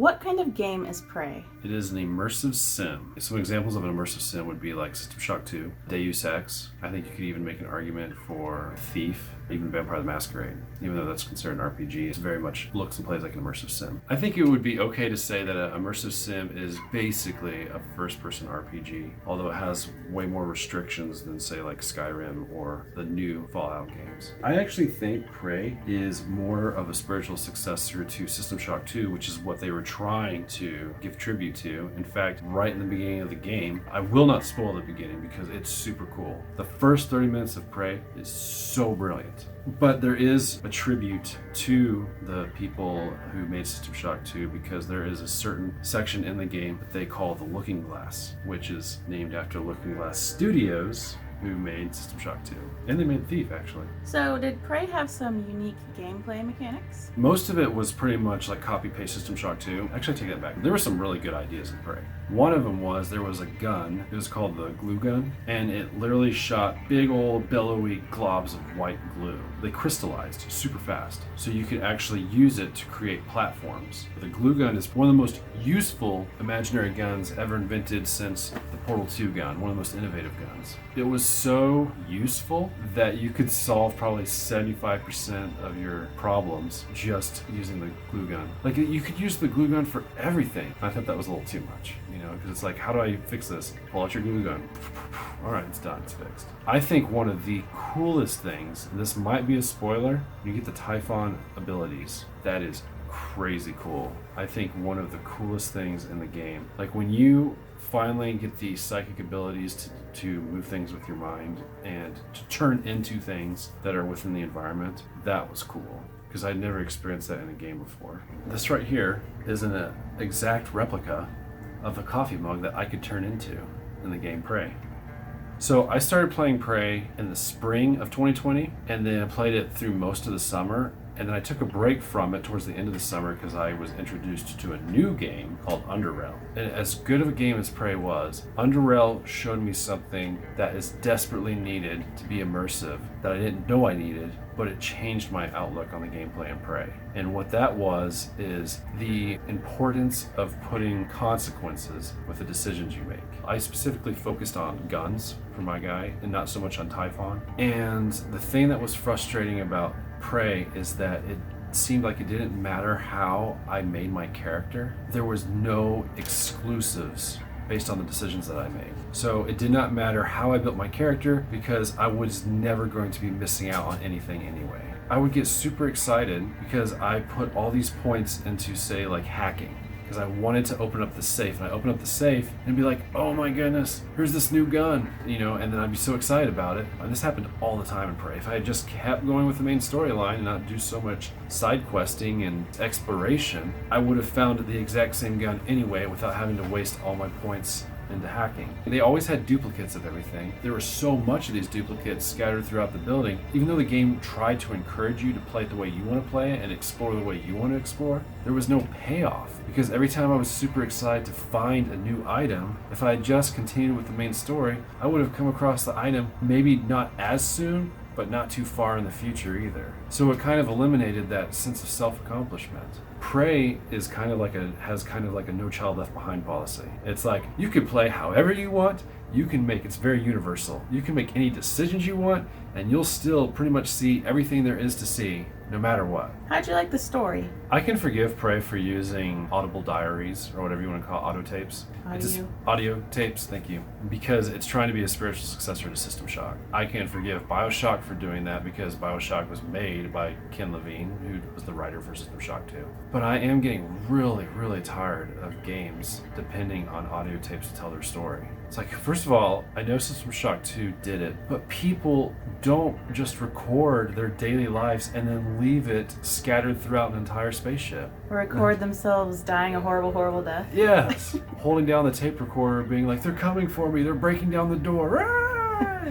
What kind of game is Prey? It is an immersive sim. Some examples of an immersive sim would be like System Shock 2, Deus Ex. I think you could even make an argument for Thief, even Vampire the Masquerade. Even though that's considered an RPG, it very much looks and plays like an immersive sim. I think it would be okay to say that an immersive sim is basically a first-person RPG, although it has way more restrictions than, say, like Skyrim or the new Fallout games. I actually think Prey is more of a spiritual successor to System Shock 2, which is what they were trying to give tribute to. In fact, right in the beginning of the game, I will not spoil the beginning because it's super cool. The first 30 minutes of Prey is so brilliant. But there is a tribute to the people who made System Shock 2 because there is a certain section in the game that they call the Looking Glass, which is named after Looking Glass Studios, who made System Shock 2. And they made Thief, actually. So did Prey have some unique gameplay mechanics? Most of it was pretty much like copy-paste System Shock 2. Actually, I take that back. There were some really good ideas in Prey. One of them was there was a gun. It was called the glue gun, and it literally shot big old billowy globs of white glue. They crystallized super fast, so you could actually use it to create platforms. The glue gun is one of the most useful imaginary guns ever invented since the Portal 2 gun, one of the most innovative guns. It was so useful that you could solve probably 75% of your problems just using the glue gun. Like, you could use the glue gun for everything. I thought that was a little too much, because it's like, how do I fix this? Pull out your glue gun. All right, it's done, it's fixed. I think one of the coolest things, and this might be a spoiler, you get the Typhon abilities. That is crazy cool. I think one of the coolest things in the game, like when you finally get the psychic abilities to move things with your mind and to turn into things that are within the environment, that was cool because I'd never experienced that in a game before. This right here is an exact replica of a coffee mug that I could turn into in the game Prey. So I started playing Prey in the spring of 2020, and then I played it through most of the summer, and then I took a break from it towards the end of the summer because I was introduced to a new game called Underrail. And as good of a game as Prey was, Underrail showed me something that is desperately needed to be immersive that I didn't know I needed, but it changed my outlook on the gameplay in Prey. And what that was is the importance of putting consequences with the decisions you make. I specifically focused on guns for my guy and not so much on Typhon. And the thing that was frustrating about Prey is that it seemed like it didn't matter how I made my character. There was no exclusives based on the decisions that I made. So it did not matter how I built my character because I was never going to be missing out on anything anyway. I would get super excited because I put all these points into, say, like hacking, because I wanted to open up the safe, and I open up the safe and be like, oh my goodness, here's this new gun, and then I'd be so excited about it. And this happened all the time in Prey. If I had just kept going with the main storyline and not do so much side questing and exploration, I would have found the exact same gun anyway without having to waste all my points into hacking. They always had duplicates of everything. There was so much of these duplicates scattered throughout the building. Even though the game tried to encourage you to play it the way you want to play it and explore the way you want to explore, there was no payoff. Because every time I was super excited to find a new item, if I had just continued with the main story, I would have come across the item maybe not as soon, but not too far in the future either. So it kind of eliminated that sense of self-accomplishment. Prey is has kind of like a no child left behind policy. It's like, you can play however you want, it's very universal. You can make any decisions you want, and you'll still pretty much see everything there is to see, no matter what. How'd you like the story? I can forgive Prey for using audible diaries, or whatever you want to call audio tapes. Audio tapes, thank you. Because it's trying to be a spiritual successor to System Shock. I can forgive BioShock for doing that because BioShock was made by Ken Levine, who was the writer for System Shock 2. But I am getting really, really tired of games depending on audio tapes to tell their story. It's like, first of all, I know System Shock 2 did it, but people don't just record their daily lives and then leave it scattered throughout an entire spaceship. Or record themselves dying a horrible, horrible death. Yes. Holding down the tape recorder, being like, they're coming for me, they're breaking down the door. I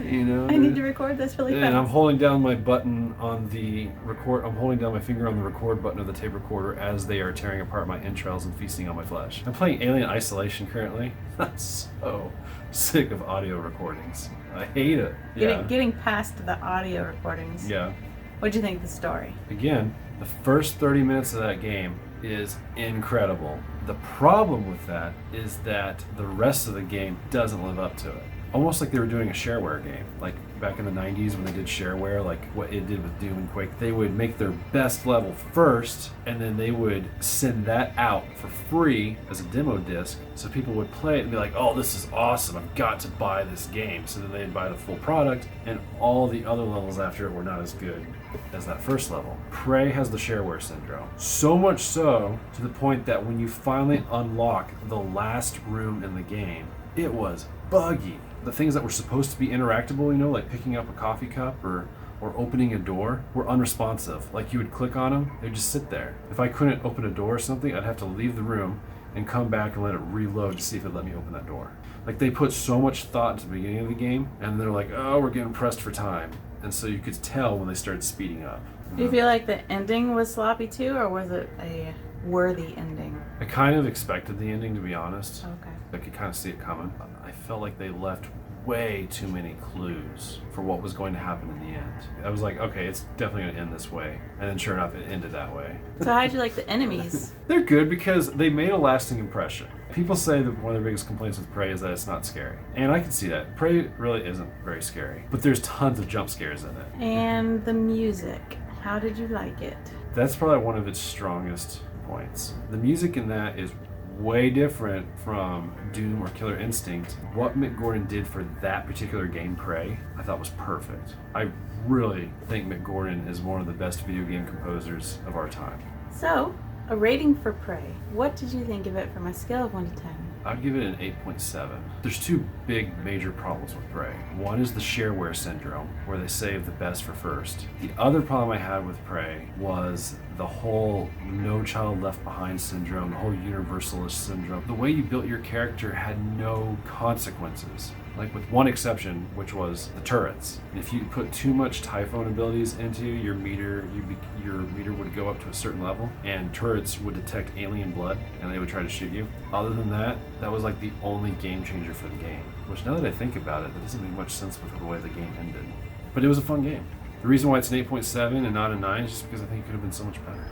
need to record this really fast. And I'm holding down my button on the record. I'm holding down my finger on the record button of the tape recorder as they are tearing apart my entrails and feasting on my flesh. I'm playing Alien Isolation currently. I'm so sick of audio recordings. I hate it. Getting past the audio recordings. Yeah. What'd you think of the story? Again, the first 30 minutes of that game is incredible. The problem with that is that the rest of the game doesn't live up to it. Almost like they were doing a shareware game. Like back in the 90s when they did shareware, like what it did with Doom and Quake, they would make their best level first, and then they would send that out for free as a demo disc, so people would play it and be like, oh, this is awesome, I've got to buy this game. So then they'd buy the full product, and all the other levels after it were not as good as that first level. Prey has the shareware syndrome. So much so, to the point that when you finally unlock the last room in the game, it was buggy. The things that were supposed to be interactable, like picking up a coffee cup or opening a door, were unresponsive. Like you would click on them, they'd just sit there. If I couldn't open a door or something, I'd have to leave the room and come back and let it reload to see if it'd let me open that door. Like they put so much thought into the beginning of the game, and they're like, oh, we're getting pressed for time. And so you could tell when they started speeding up. Do you feel like the ending was sloppy too, or was it a worthy ending? I kind of expected the ending, to be honest. Okay. I could kind of see it coming. I felt like they left way too many clues for what was going to happen in the end. I was like, okay, it's definitely going to end this way. And then sure enough, it ended that way. So how'd you like the enemies? They're good because they made a lasting impression. People say that one of their biggest complaints with Prey is that it's not scary. And I can see that. Prey really isn't very scary. But there's tons of jump scares in it. And the music, how did you like it? That's probably one of its strongest points. The music in that is way different from Doom or Killer Instinct. What Mick Gordon did for that particular game, Prey, I thought was perfect. I really think Mick Gordon is one of the best video game composers of our time. So, a rating for Prey. What did you think of it from a scale of 1 to 10? I'd give it an 8.7. There's two big major problems with Prey. One is the shareware syndrome, where they save the best for first. The other problem I had with Prey was the whole no child left behind syndrome, the whole universalist syndrome. The way you built your character had no consequences. Like with one exception, which was the turrets. And if you put too much Typhon abilities into your meter, your meter would go up to a certain level, and turrets would detect alien blood, and they would try to shoot you. Other than that, that was like the only game changer for the game. Which now that I think about it, that doesn't make much sense with the way the game ended. But it was a fun game. The reason why it's an 8.7 and not a 9 is just because I think it could have been so much better.